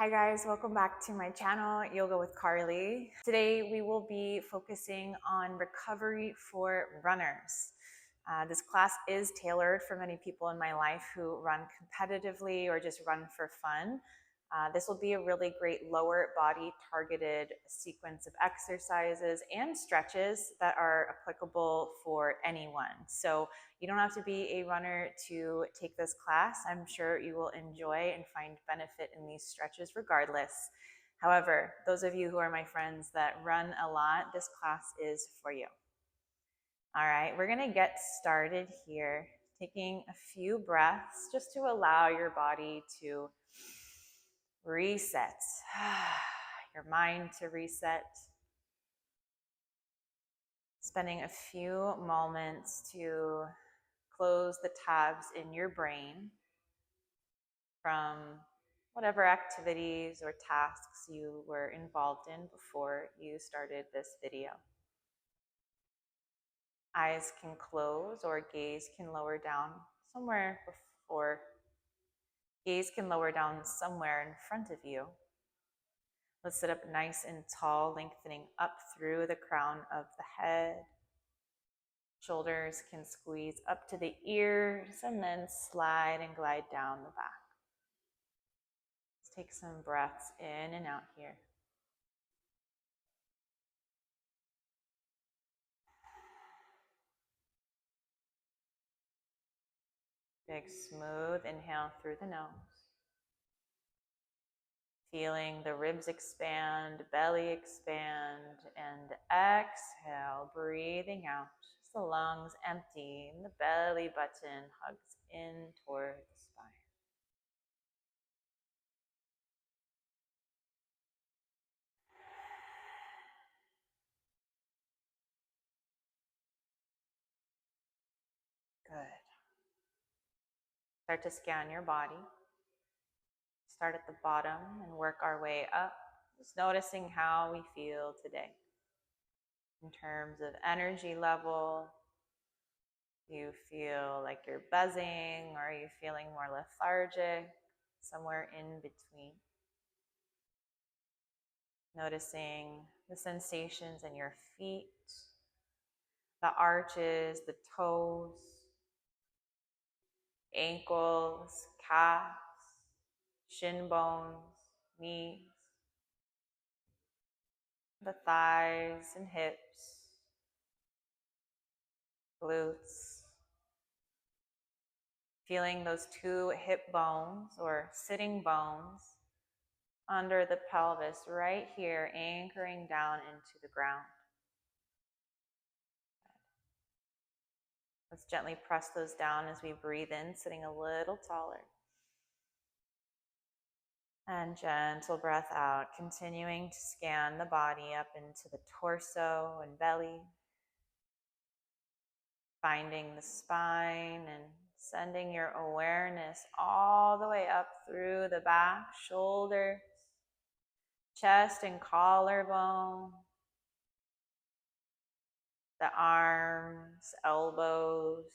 Hi guys, welcome back to my channel, Yoga with Carly. Today we will be focusing on recovery for runners. This class is tailored for many people in my life who run competitively or just run for fun. This will be a really great lower body targeted sequence of exercises and stretches that are applicable for anyone. So you don't have to be a runner to take this class. I'm sure you will enjoy and find benefit in these stretches regardless. However, those of you who are my friends that run a lot, this class is for you. All right, we're gonna get started here, taking a few breaths just to allow your body to reset, your mind to reset. Spending a few moments to close the tabs in your brain from whatever activities or tasks you were involved in before you started this video. Eyes can close or gaze can lower down somewhere before. Gaze can lower down somewhere in front of you. Let's sit up nice and tall, lengthening up through the crown of the head. Shoulders can squeeze up to the ears and then slide and glide down the back. Let's take some breaths in and out here. Big smooth inhale through the nose. Feeling the ribs expand, belly expand, and exhale, breathing out. Just the lungs empty and the belly button hugs in toward the spine. Good. Start to scan your body. Start at the bottom and work our way up. Just noticing how we feel today. In terms of energy level, do you feel like you're buzzing, or are you feeling more lethargic? Somewhere in between. Noticing the sensations in your feet, the arches, the toes, ankles, calves, shin bones, knees, the thighs and hips, glutes. Feeling those two hip bones or sitting bones under the pelvis right here, anchoring down into the ground. Let's gently press those down as we breathe in, sitting a little taller. And gentle breath out, continuing to scan the body up into the torso and belly, finding the spine and sending your awareness all the way up through the back, shoulders, chest and collarbone, the arms, elbows,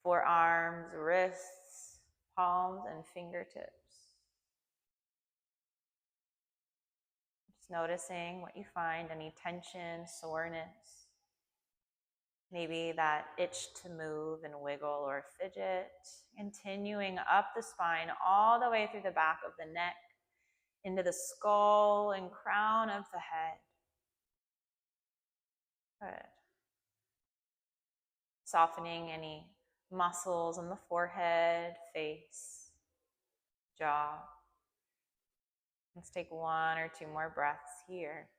forearms, wrists, palms, and fingertips. Just noticing what you find, any tension, soreness, maybe that itch to move and wiggle or fidget. Continuing up the spine all the way through the back of the neck, into the skull and crown of the head. Good. Softening any muscles in the forehead, face, jaw. Let's take one or two more breaths here.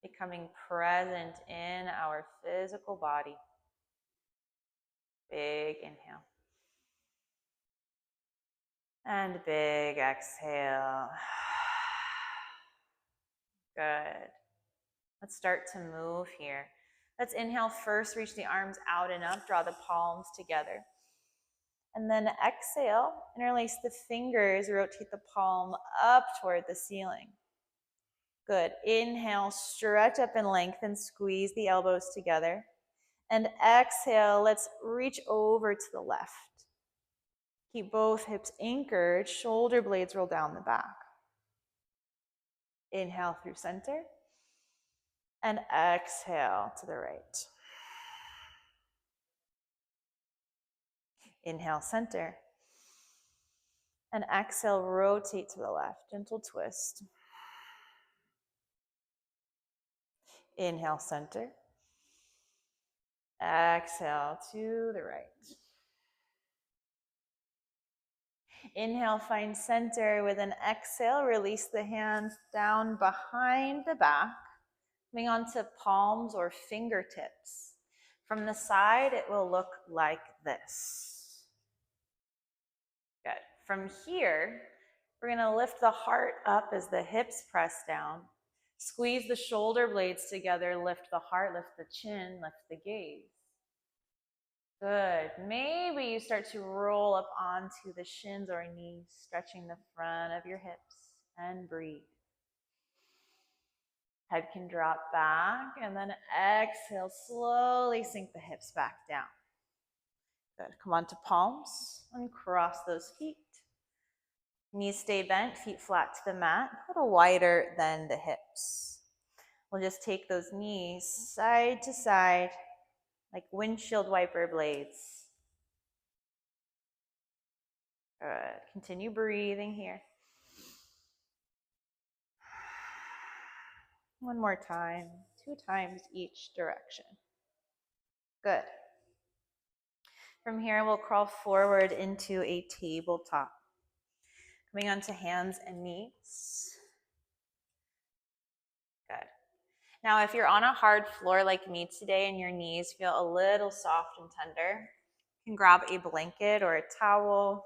Becoming present in our physical body. Big inhale. And big exhale. Good. Let's start to move here. Let's inhale first, reach the arms out and up, draw the palms together. And then exhale, interlace the fingers, rotate the palm up toward the ceiling. Good. Inhale, stretch up and lengthen, squeeze the elbows together. And exhale, let's reach over to the left. Keep both hips anchored, shoulder blades roll down the back. Inhale through center. And exhale to the right. Inhale, center. And exhale, rotate to the left. Gentle twist. Inhale, center. Exhale to the right. Inhale, find center. With an exhale, release the hands down behind the back, coming onto palms or fingertips. From the side, it will look like this. Good. From here, we're going to lift the heart up as the hips press down. Squeeze the shoulder blades together, lift the heart, lift the chin, lift the gaze. Good. Maybe you start to roll up onto the shins or knees, stretching the front of your hips, and breathe. Head can drop back, and then exhale, slowly sink the hips back down. Good. Come onto palms and cross those feet. Knees stay bent, feet flat to the mat, a little wider than the hips. We'll just take those knees side to side, like windshield wiper blades. Good. Continue breathing here. One more time, 2 times each direction. Good. From here, we'll crawl forward into a tabletop. Coming onto hands and knees. Good. Now, if you're on a hard floor like me today and your knees feel a little soft and tender, you can grab a blanket or a towel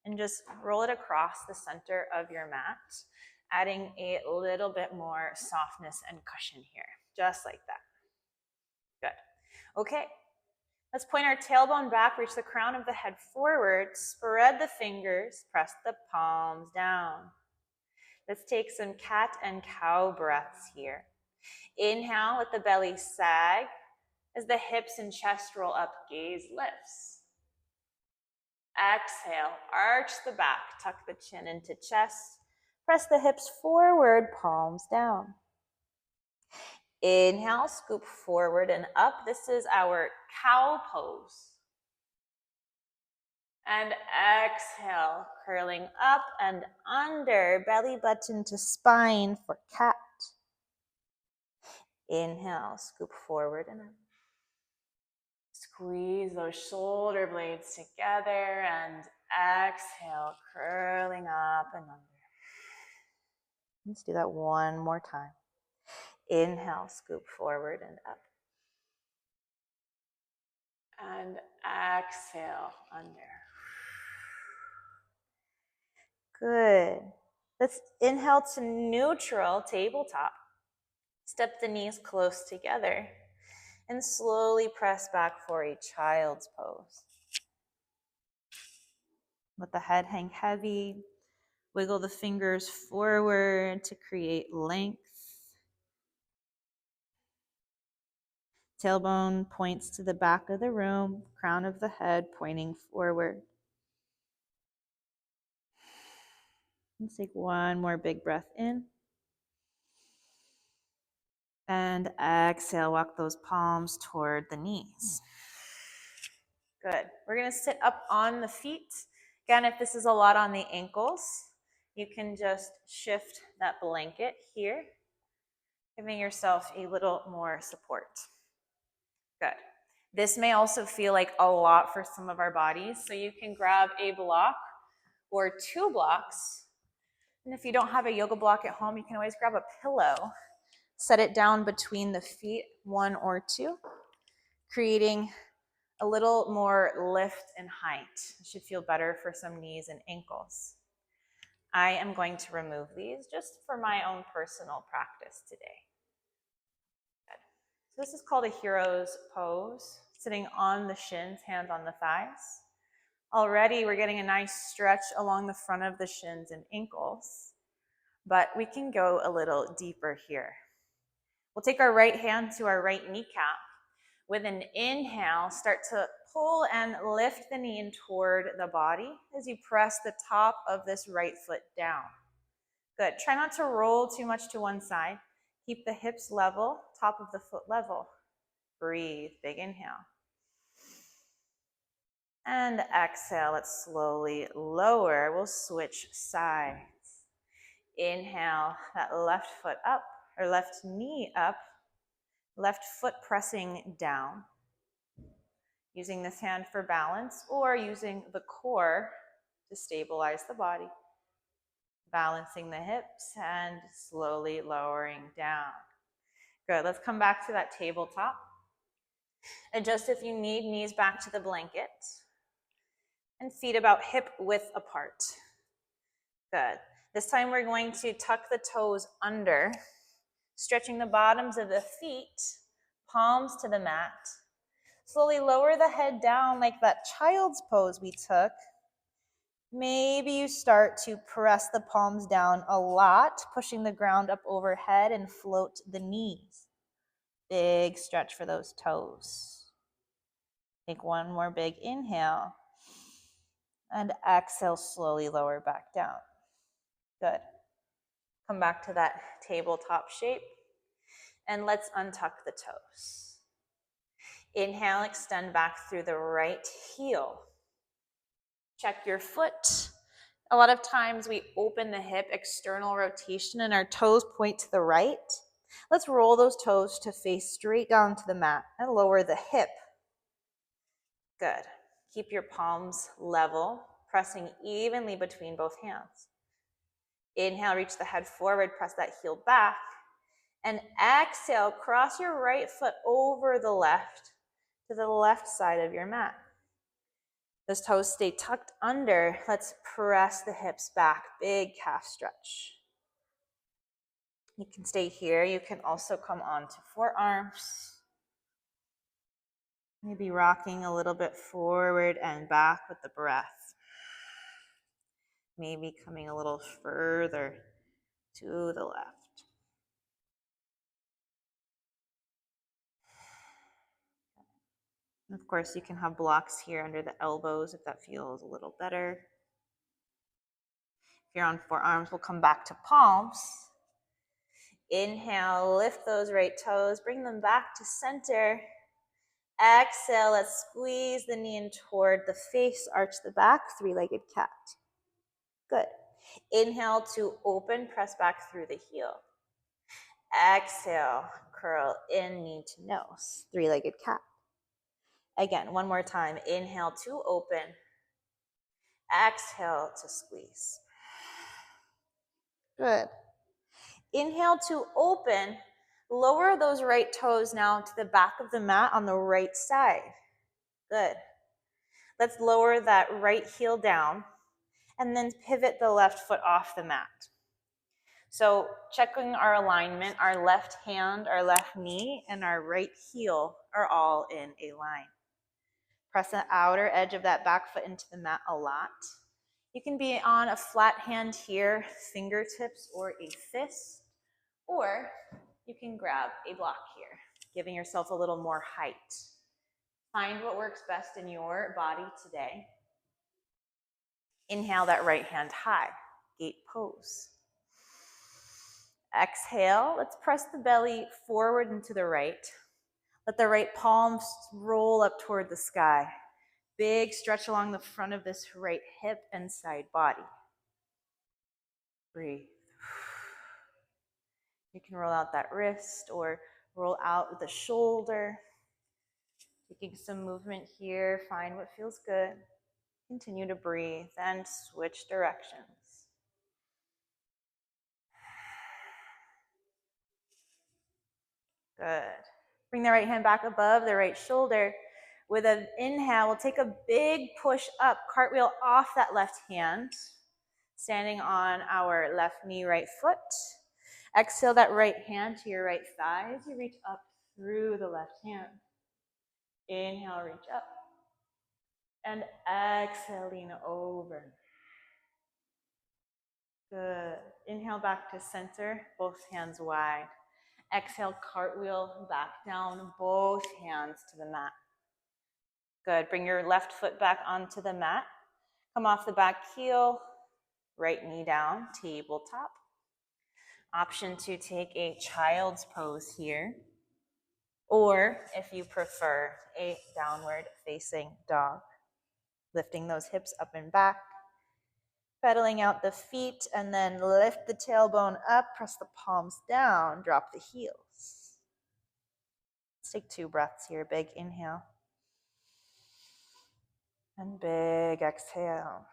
and just roll it across the center of your mat, adding a little bit more softness and cushion here, just like that. Good. Okay. Let's point our tailbone back, reach the crown of the head forward, spread the fingers, press the palms down. Let's take some cat and cow breaths here. Inhale, let the belly sag as the hips and chest roll up, gaze lifts. Exhale, arch the back, tuck the chin into chest, press the hips forward, palms down. Inhale, scoop forward and up. This is our cow pose. And exhale, curling up and under, belly button to spine for cat. Inhale, scoop forward and up. Squeeze those shoulder blades together and exhale, curling up and under. Let's do that one more time. Inhale, scoop forward and up. And exhale, under. Good. Let's inhale to neutral tabletop. Step the knees close together and slowly press back for a child's pose. Let the head hang heavy. Wiggle the fingers forward to create length. Tailbone points to the back of the room, crown of the head pointing forward. Let's take one more big breath in. And exhale, walk those palms toward the knees. Good. We're going to sit up on the feet. Again, if this is a lot on the ankles, you can just shift that blanket here, giving yourself a little more support. Good. This may also feel like a lot for some of our bodies, so you can grab a block or 2 blocks. And if you don't have a yoga block at home, you can always grab a pillow, set it down between the feet, 1 or 2, creating a little more lift in height. It should feel better for some knees and ankles. I am going to remove these just for my own personal practice today. Good. So this is called a hero's pose, sitting on the shins, hands on the thighs. Already we're getting a nice stretch along the front of the shins and ankles, but we can go a little deeper here. We'll take our right hand to our right kneecap. With an inhale, start to pull and lift the knee in toward the body as you press the top of this right foot down. Good. Try not to roll too much to one side. Keep the hips level, top of the foot level. Breathe, big inhale. And exhale, let's slowly lower. We'll switch sides. Inhale, that left foot up, or left knee up, left foot pressing down. Using this hand for balance or using the core to stabilize the body. Balancing the hips and slowly lowering down. Good, let's come back to that tabletop. Adjust if you need, knees back to the blanket. And feet about hip width apart. Good. This time we're going to tuck the toes under, stretching the bottoms of the feet, palms to the mat. Slowly lower the head down like that child's pose we took. Maybe you start to press the palms down a lot, pushing the ground up overhead and float the knees. Big stretch for those toes. Take one more big inhale. And exhale, slowly lower back down. Good. Come back to that tabletop shape. And let's untuck the toes. Inhale, extend back through the right heel. Check your foot. A lot of times we open the hip, external rotation, and our toes point to the right. Let's roll those toes to face straight down to the mat and lower the hip. Good. Keep your palms level, pressing evenly between both hands. Inhale, reach the head forward, press that heel back. And exhale, cross your right foot over the left to the left side of your mat. Those toes stay tucked under. Let's press the hips back. Big calf stretch. You can stay here. You can also come onto forearms. Maybe rocking a little bit forward and back with the breath. Maybe coming a little further to the left. And of course, you can have blocks here under the elbows if that feels a little better. If you're on forearms, we'll come back to palms. Inhale, lift those right toes, bring them back to center. Exhale, let's squeeze the knee in toward the face, arch the back, three-legged cat. Good. Inhale to open, press back through the heel. Exhale, curl in, knee to nose, three-legged cat. Again, one more time. Inhale to open. Exhale to squeeze. Good. Inhale to open. Lower those right toes now to the back of the mat on the right side. Good. Let's lower that right heel down and then pivot the left foot off the mat. So checking our alignment, our left hand, our left knee, and our right heel are all in a line. Press the outer edge of that back foot into the mat a lot. You can be on a flat hand here, fingertips or a fist, or you can grab a block here, giving yourself a little more height. Find what works best in your body today. Inhale that right hand high, gate pose. Exhale, let's press the belly forward and to the right. Let the right palms roll up toward the sky. Big stretch along the front of this right hip and side body. Breathe. You can roll out that wrist or roll out the shoulder. Taking some movement here, find what feels good. Continue to breathe and switch directions. Good. Bring the right hand back above the right shoulder. With an inhale, we'll take a big push up, cartwheel off that left hand, standing on our left knee, right foot. Exhale that right hand to your right thigh as you reach up through the left hand. Inhale, reach up. And exhale, lean over. Good. Inhale back to center, both hands wide. Exhale, cartwheel back down, both hands to the mat. Good. Bring your left foot back onto the mat. Come off the back heel, right knee down, tabletop. Option to take a child's pose here, or if you prefer, a downward facing dog. Lifting those hips up and back, pedaling out the feet, and then lift the tailbone up, press the palms down, drop the heels. Let's take 2 breaths here. Big inhale and big exhale.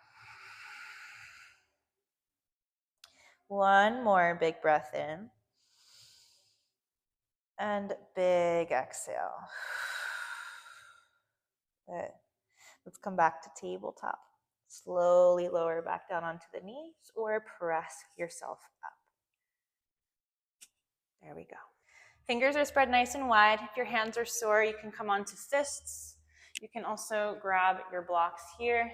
One more big breath in and big exhale. Good. Let's come back to tabletop. Slowly lower back down onto the knees or press yourself up. There we go. Fingers are spread nice and wide. If your hands are sore, you can come onto fists. You can also grab your blocks here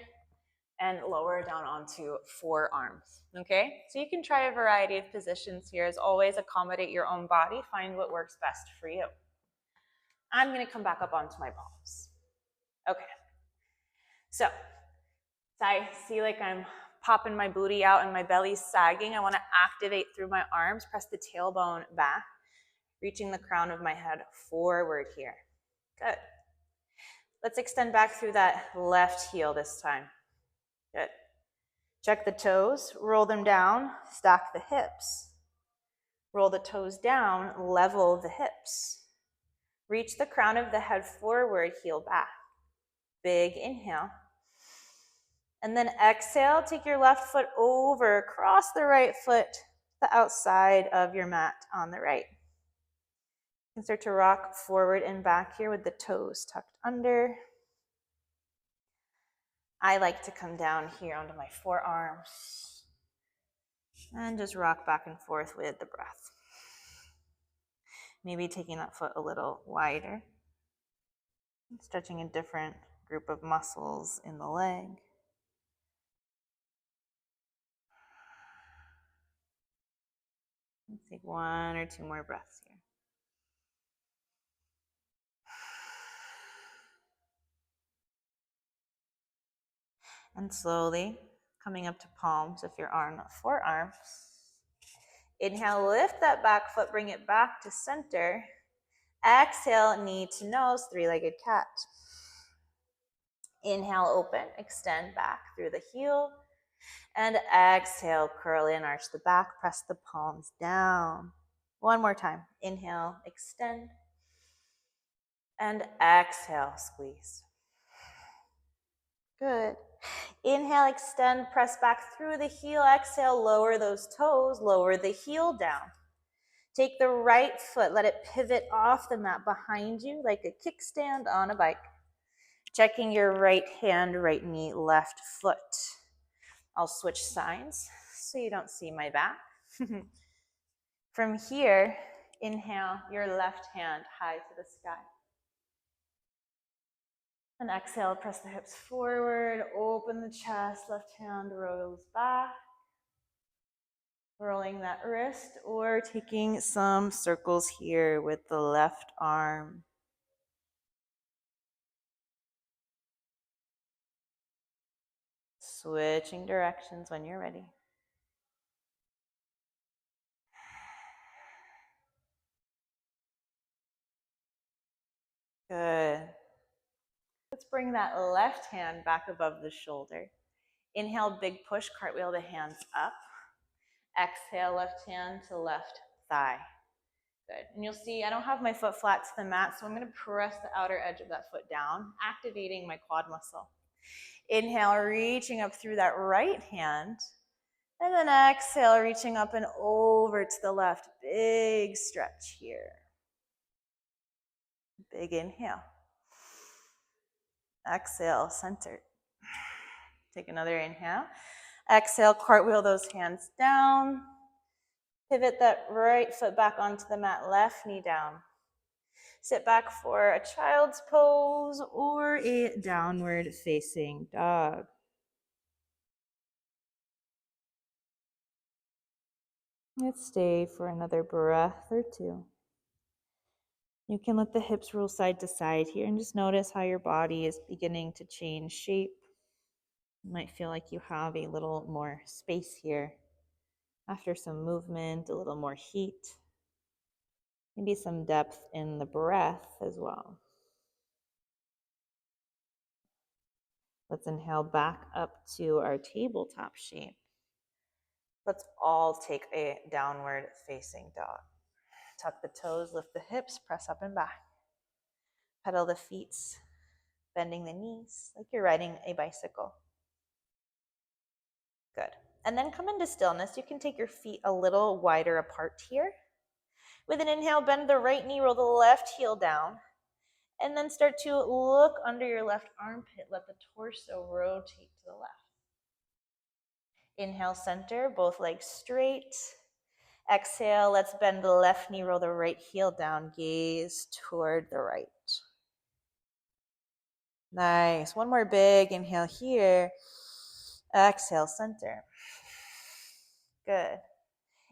and lower down onto forearms, okay? So you can try a variety of positions here. As always, accommodate your own body. Find what works best for you. I'm gonna come back up onto my palms. Okay. So I see like I'm popping my booty out and my belly's sagging. I wanna activate through my arms, press the tailbone back, reaching the crown of my head forward here. Good. Let's extend back through that left heel this time. Good. Check the toes, roll them down, stack the hips. Roll the toes down, level the hips. Reach the crown of the head forward, heel back. Big inhale. And then exhale, take your left foot over, cross the right foot, the outside of your mat on the right. You can start to rock forward and back here with the toes tucked under. I like to come down here onto my forearms and just rock back and forth with the breath. Maybe taking that foot a little wider, stretching a different group of muscles in the leg. Let's take 1 or 2 more breaths here. And slowly coming up to palms if you're on forearms. Inhale, lift that back foot, bring it back to center. Exhale, knee to nose, 3-legged cat. Inhale, open, extend back through the heel. And exhale, curl in, arch the back, press the palms down. One more time. Inhale, extend. And exhale, squeeze. Good. Inhale, extend, press back through the heel. Exhale, lower those toes, lower the heel down. Take the right foot, let it pivot off the mat behind you like a kickstand on a bike. Checking your right hand, right knee, left foot. I'll switch sides so you don't see my back. From here, inhale your left hand high to the sky. And exhale, press the hips forward, open the chest, left hand rolls back. Rolling that wrist or taking some circles here with the left arm. Switching directions when you're ready. Good. Let's bring that left hand back above the shoulder. Inhale, big push, cartwheel the hands up. Exhale, left hand to left thigh. Good. And you'll see I don't have my foot flat to the mat, so I'm going to press the outer edge of that foot down, activating my quad muscle. Inhale, reaching up through that right hand. And then exhale, reaching up and over to the left. Big stretch here. Big inhale. Exhale, centered. Take another inhale. Exhale, cartwheel those hands down. Pivot that right foot back onto the mat, left knee down. Sit back for a child's pose or a downward facing dog. Let's stay for another breath or 2. You can let the hips roll side to side here and just notice how your body is beginning to change shape. You might feel like you have a little more space here After some movement, a little more heat, maybe some depth in the breath as well. Let's inhale back up to our tabletop shape. Let's all take a downward facing dog. Tuck the toes, lift the hips, press up and back. Pedal the feet, bending the knees like you're riding a bicycle. Good. And then come into stillness. You can take your feet a little wider apart here. With an inhale, bend the right knee, roll the left heel down. And then start to look under your left armpit. Let the torso rotate to the left. Inhale, center, both legs straight. Exhale, let's bend the left knee, roll the right heel down, gaze toward the right. Nice. One more big inhale here. Exhale, center. Good.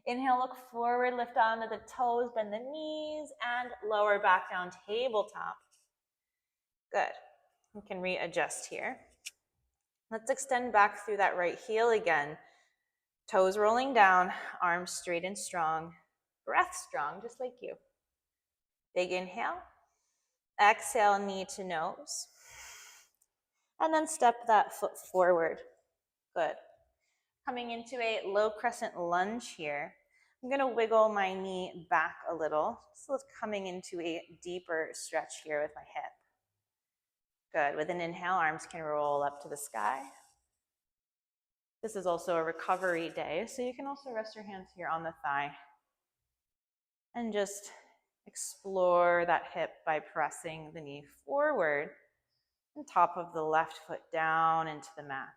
Inhale, look forward, lift onto the toes, bend the knees, and lower back down, tabletop. Good. You can readjust here. Let's extend back through that right heel again. Toes rolling down, arms straight and strong, breath strong, just like you. Big inhale. Exhale, knee to nose. And then step that foot forward. Good. Coming into a low crescent lunge here. I'm going to wiggle my knee back a little. So it's coming into a deeper stretch here with my hip. Good. With an inhale, arms can roll up to the sky. This is also a recovery day, so you can also rest your hands here on the thigh. And just explore that hip by pressing the knee forward and top of the left foot down into the mat.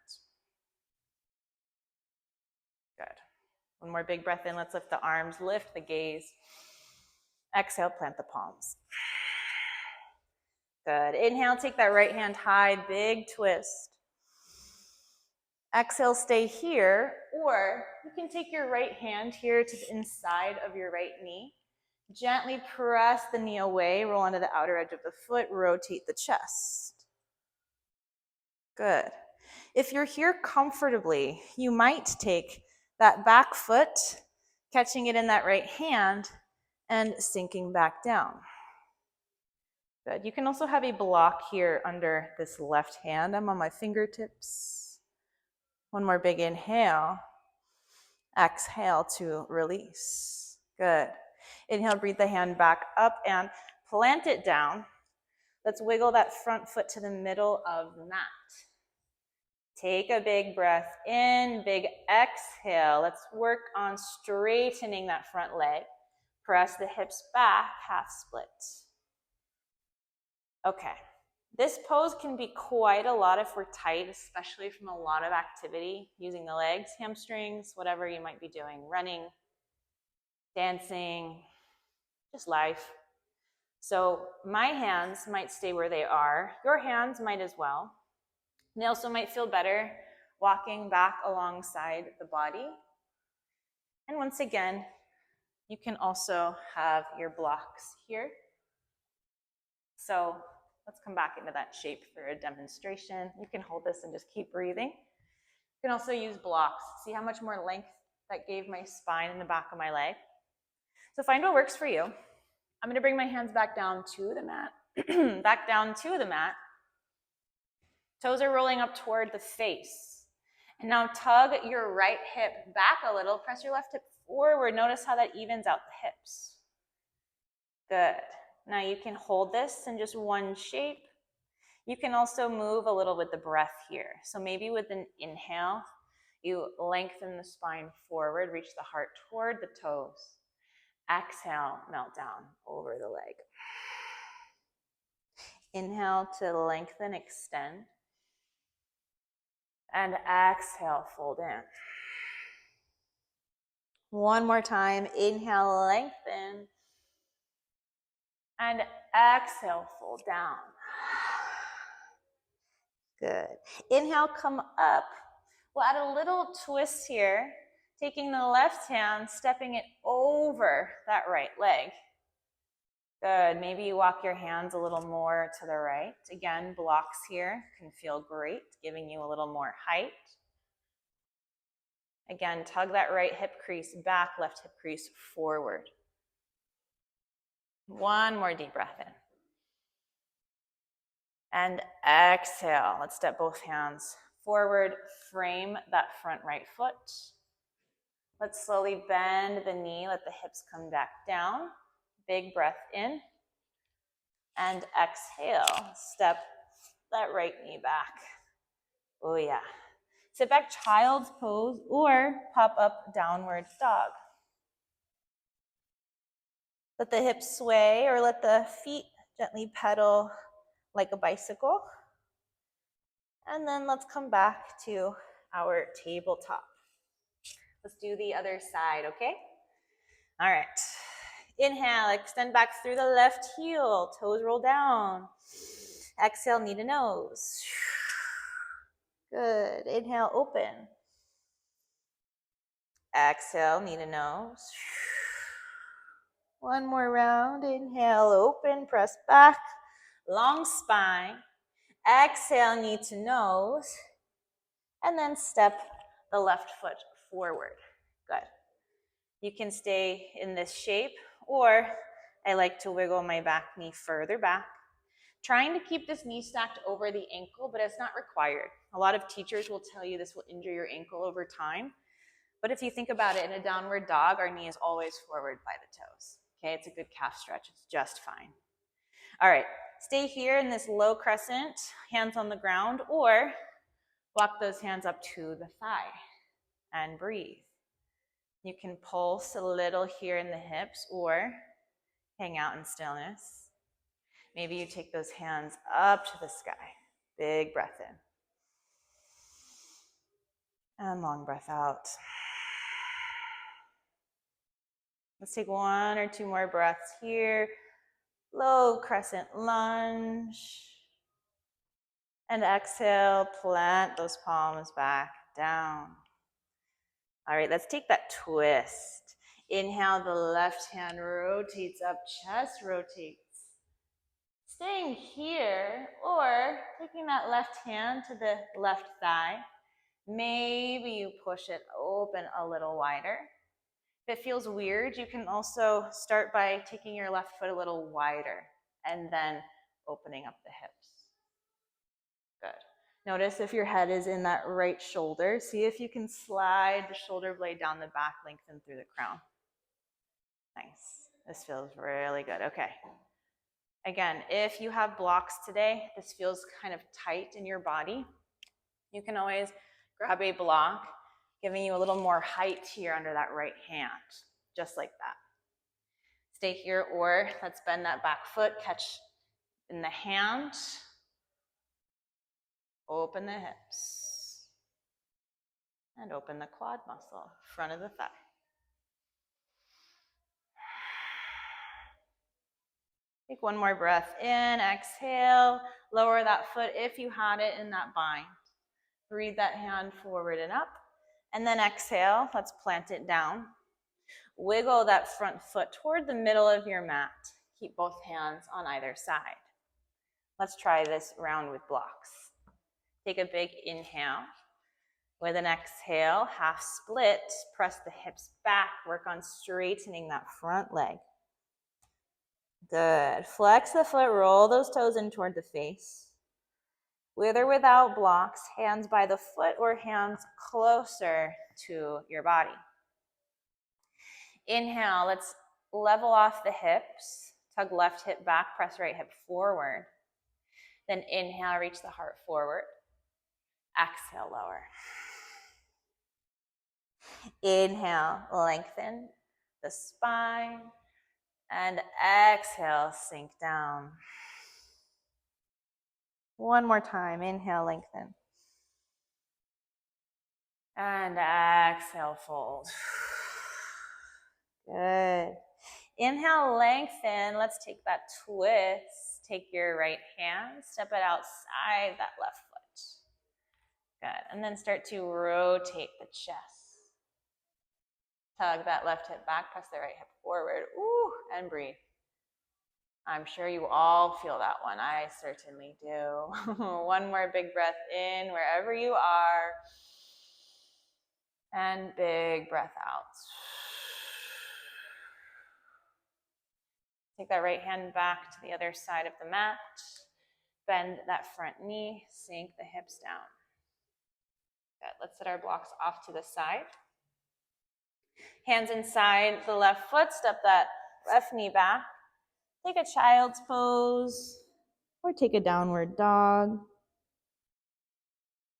Good. One more big breath in. Let's lift the arms, lift the gaze. Exhale, plant the palms. Good. Inhale, take that right hand high, big twist. Exhale, stay here, or you can take your right hand here to the inside of your right knee. Gently press the knee away, roll onto the outer edge of the foot, rotate the chest. Good. If you're here comfortably, you might take that back foot, catching it in that right hand, and sinking back down. Good. You can also have a block here under this left hand. I'm on my fingertips. One more big inhale. Exhale to release. Good. Inhale, breathe the hand back up and plant it down. Let's wiggle that front foot to the middle of the mat. Take a big breath in, big exhale. Let's work on straightening that front leg. Press the hips back, half split. Okay. This pose can be quite a lot if we're tight, especially from a lot of activity, using the legs, hamstrings, whatever you might be doing, running, dancing, just life. So my hands might stay where they are. Your hands might as well. They also might feel better walking back alongside the body. And once again, you can also have your blocks here. So let's come back into that shape for a demonstration. You can hold this and just keep breathing. You can also use blocks. See how much more length that gave my spine and the back of my leg? So find what works for you. I'm going to bring my hands back down to the mat. Back down to the mat. Toes are rolling up toward the face. And now tug your right hip back a little. Press your left hip forward. Notice how that evens out the hips. Good. Now you can hold this in just one shape. You can also move a little with the breath here. So maybe with an inhale, you lengthen the spine forward, reach the heart toward the toes. Exhale, melt down over the leg. Inhale to lengthen, extend. And exhale, fold in. One more time. Inhale, lengthen. And exhale, fold down. Good. Inhale, come up. We'll add a little twist here, taking the left hand, stepping it over that right leg. Good. Maybe you walk your hands a little more to the right. Again, blocks here can feel great, giving you a little more height. Again, tug that right hip crease back, left hip crease forward. One more deep breath in. And exhale. Let's step both hands forward, frame that front right foot. Let's slowly bend the knee, let the hips come back down. Big breath in. And exhale, step that right knee back. Oh yeah. Sit back, child's pose, or pop up downward dog. Let the hips sway or let the feet gently pedal like a bicycle. And then let's come back to our tabletop. Let's do the other side, okay? All right. Inhale, extend back through the left heel, toes roll down. Exhale, knee to nose. Good. Inhale, open. Exhale, knee to nose. One more round. Inhale, open, press back. Long spine. Exhale, knee to nose. And then step the left foot forward. Good. You can stay in this shape, or I like to wiggle my back knee further back. Trying to keep this knee stacked over the ankle, but it's not required. A lot of teachers will tell you this will injure your ankle over time. But if you think about it, in a downward dog, our knee is always forward by the toes. Okay, it's a good calf stretch. It's just fine. All right, stay here in this low crescent, hands on the ground, or walk those hands up to the thigh and breathe. You can pulse a little here in the hips or hang out in stillness. Maybe you take those hands up to the sky. Big breath in. And long breath out. Let's take one or two more breaths here. Low crescent lunge. And exhale, plant those palms back down. All right, let's take that twist. Inhale, the left hand rotates up, chest rotates. Staying here, or taking that left hand to the left thigh. Maybe you push it open a little wider. If it feels weird, you can also start by taking your left foot a little wider and then opening up the hips. Good. Notice if your head is in that right shoulder. See if you can slide the shoulder blade down the back, lengthen through the crown. Nice. This feels really good. Okay. Again, if you have blocks today, this feels kind of tight in your body, you can always grab a block, giving you a little more height here under that right hand, just like that. Stay here, or let's bend that back foot, catch in the hand, open the hips, and open the quad muscle, front of the thigh. Take one more breath in, exhale, lower that foot if you had it in that bind. Breathe that hand forward and up, and then exhale, let's plant it down. Wiggle that front foot toward the middle of your mat. Keep both hands on either side. Let's try this round with blocks. Take a big inhale. With an exhale, half split, press the hips back, work on straightening that front leg. Good. Flex the foot, roll those toes in toward the face. With or without blocks, hands by the foot or hands closer to your body. Inhale, let's level off the hips. Tug left hip back, press right hip forward. Then inhale, reach the heart forward. Exhale, lower. Inhale, lengthen the spine. And exhale, sink down. One more time. Inhale, lengthen. And exhale, fold. Good. Inhale, lengthen. Let's take that twist. Take your right hand, step it outside that left foot. Good. And then start to rotate the chest. Tug that left hip back, press the right hip forward. Ooh, and breathe. I'm sure you all feel that one. I certainly do. One more big breath in wherever you are. And big breath out. Take that right hand back to the other side of the mat. Bend that front knee, sink the hips down. Good. Let's set our blocks off to the side. Hands inside the left foot, step that left knee back. Take a child's pose or take a downward dog.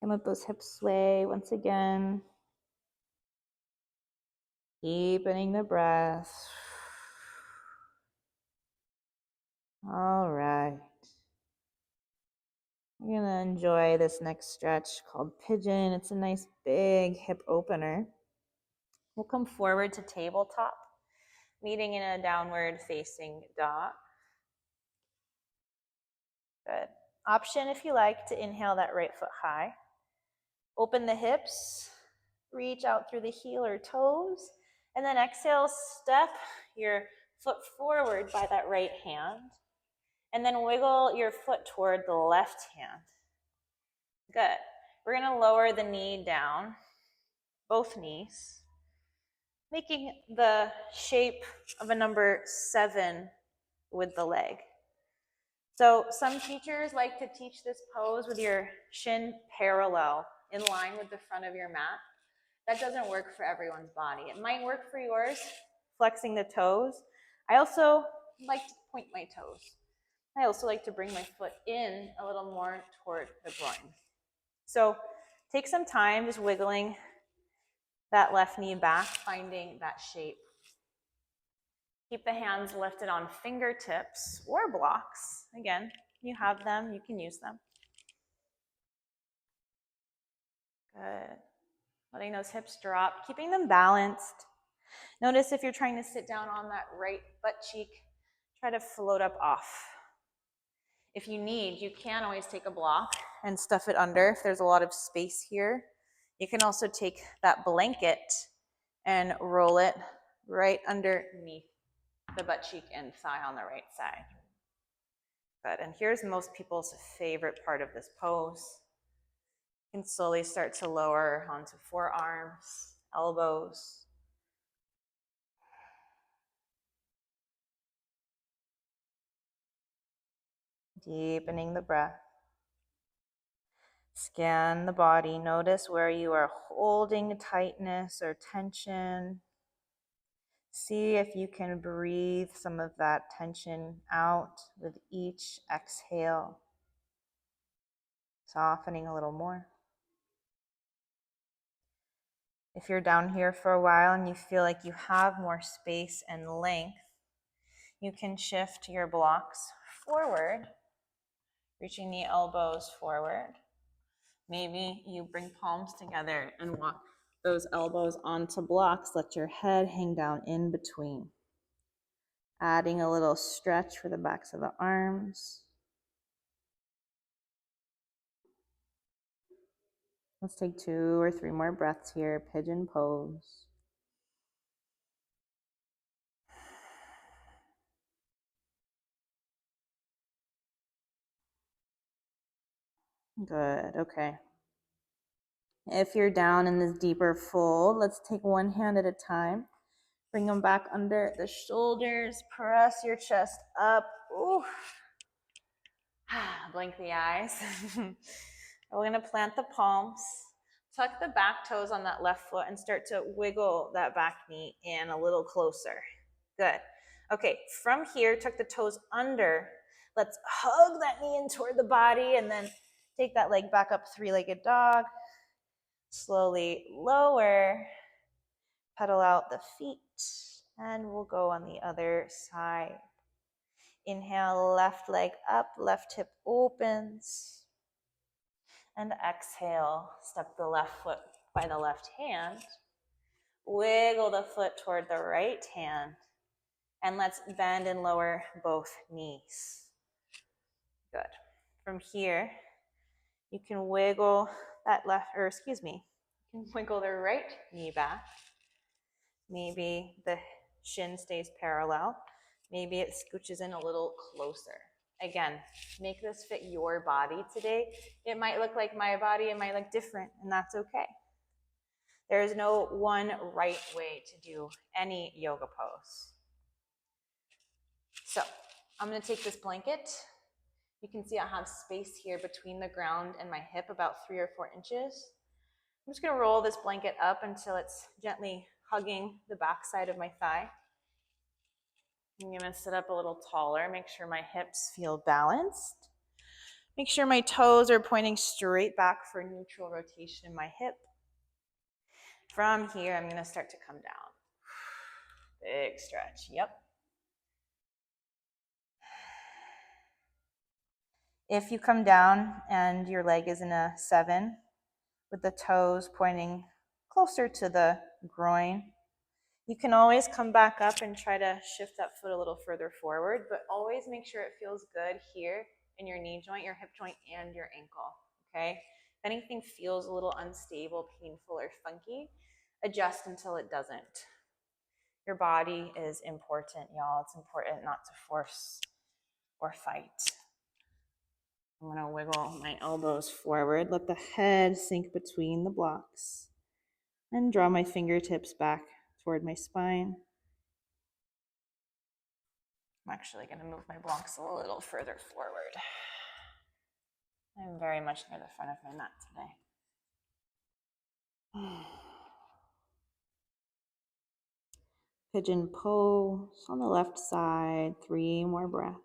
And let those hips sway once again. Deepening the breath. All right. You're gonna enjoy this next stretch called pigeon. It's a nice big hip opener. We'll come forward to tabletop, meeting in a downward facing dog. Good. Option if you like to inhale that right foot high. Open the hips, reach out through the heel or toes, and then exhale, step your foot forward by that right hand, and then wiggle your foot toward the left hand. Good. We're gonna lower the knee down, both knees, making the shape of a number 7 with the leg. So some teachers like to teach this pose with your shin parallel in line with the front of your mat. That doesn't work for everyone's body. It might work for yours, flexing the toes. I also like to point my toes. I also like to bring my foot in a little more toward the groin. So take some time just wiggling that left knee back, finding that shape. Keep the hands lifted on fingertips or blocks. Again, you have them, you can use them. Good. Letting those hips drop, keeping them balanced. Notice if you're trying to sit down on that right butt cheek, try to float up off. If you need, you can always take a block and stuff it under if there's a lot of space here. You can also take that blanket and roll it right underneath the butt cheek and thigh on the right side. Good. And here's most people's favorite part of this pose. You can slowly start to lower onto forearms, elbows. Deepening the breath. Scan the body. Notice where you are holding tightness or tension. See if you can breathe some of that tension out with each exhale. Softening a little more. If you're down here for a while and you feel like you have more space and length, you can shift your blocks forward, reaching the elbows forward. Maybe you bring palms together and walk those elbows onto blocks. Let your head hang down in between. Adding a little stretch for the backs of the arms. Let's take 2 or 3 more breaths here. Pigeon pose. Good, okay. If you're down in this deeper fold, let's take one hand at a time. Bring them back under the shoulders. Press your chest up. Ooh. Blink the eyes. We're going to plant the palms. Tuck the back toes on that left foot and start to wiggle that back knee in a little closer. Good. Okay, from here, tuck the toes under. Let's hug that knee in toward the body and then take that leg back up, 3-legged dog. Slowly lower. Pedal out the feet and we'll go on the other side. Inhale, left leg up, left hip opens. And exhale, step the left foot by the left hand. Wiggle the foot toward the right hand. And let's bend and lower both knees. Good. From here, you can wiggle that you can wiggle the right knee back. Maybe the shin stays parallel. Maybe it scooches in a little closer. Again, make this fit your body today. It might look like my body, it might look different, and that's okay. There is no one right way to do any yoga pose. So I'm going to take this blanket. You can see I have space here between the ground and my hip, about 3 or 4 inches. I'm just going to roll this blanket up until it's gently hugging the backside of my thigh. I'm going to sit up a little taller, make sure my hips feel balanced. Make sure my toes are pointing straight back for neutral rotation in my hip. From here, I'm going to start to come down. Big stretch. Yep. If you come down and your leg is in a 7, with the toes pointing closer to the groin, you can always come back up and try to shift that foot a little further forward, but always make sure it feels good here in your knee joint, your hip joint, and your ankle, okay? If anything feels a little unstable, painful, or funky, adjust until it doesn't. Your body is important, y'all. It's important not to force or fight. I'm gonna wiggle my elbows forward, let the head sink between the blocks, and draw my fingertips back toward my spine. I'm actually gonna move my blocks a little further forward. I'm very much near the front of my mat today. Pigeon pose on the left side, 3 more breaths.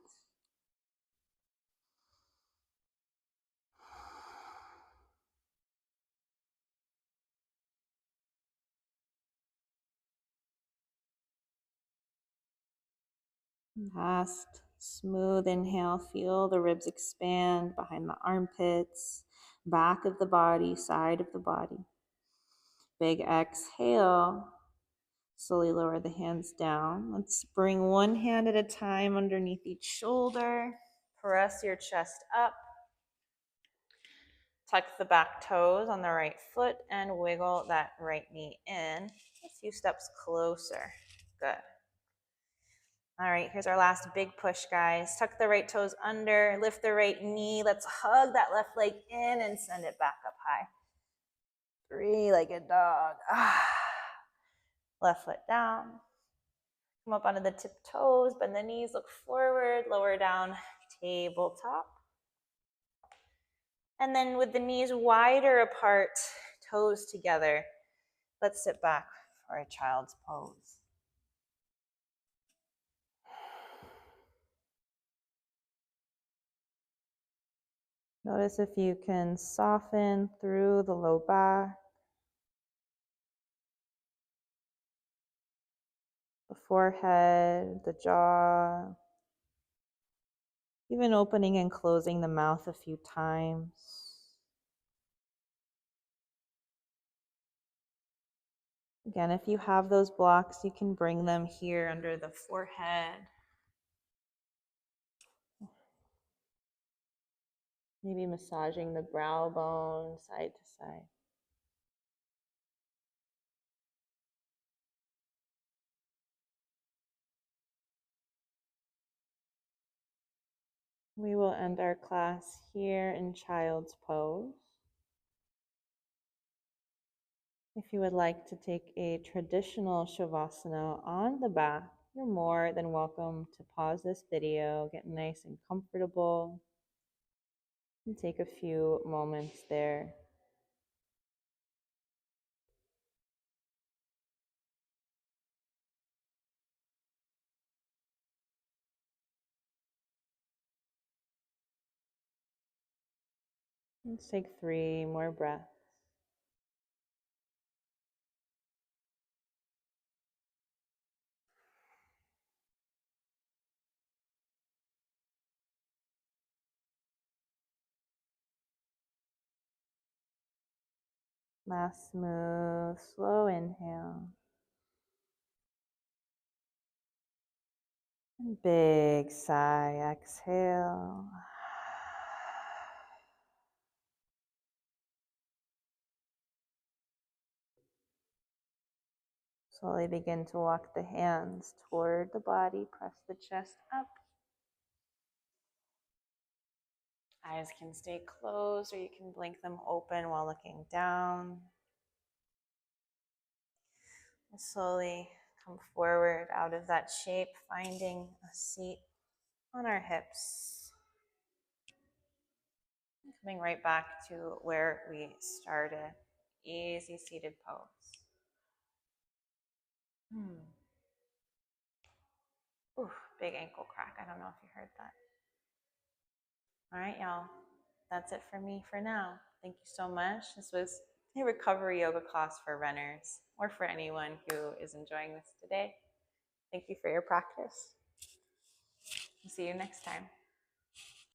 Last smooth inhale, feel the ribs expand behind the armpits, back of the body, side of the body. Big exhale, slowly lower the hands down. Let's bring one hand at a time underneath each shoulder. Press your chest up. Tuck the back toes on the right foot and wiggle that right knee in a few steps closer. Good. All right, here's our last big push, guys. Tuck the right toes under, lift the right knee. Let's hug that left leg in and send it back up high. 3-legged dog. Left foot down. Come up onto the tip toes, bend the knees, look forward, lower down, tabletop. And then with the knees wider apart, toes together, let's sit back for a child's pose. Notice if you can soften through the low back, the forehead, the jaw, even opening and closing the mouth a few times. Again, if you have those blocks, you can bring them here under the forehead. Maybe massaging the brow bone side to side. We will end our class here in child's pose. If you would like to take a traditional Shavasana on the back, you're more than welcome to pause this video, get nice and comfortable, and take a few moments there. Let's take 3 more breaths. Last smooth, slow inhale. And big sigh, exhale. Slowly begin to walk the hands toward the body, press the chest up. Eyes can stay closed or you can blink them open while looking down. Slowly come forward out of that shape, finding a seat on our hips. Coming right back to where we started. Easy seated pose. Ooh, big ankle crack. I don't know if you heard that. All right, y'all. That's it for me for now. Thank you so much. This was a recovery yoga class for runners or for anyone who is enjoying this today. Thank you for your practice. See you next time.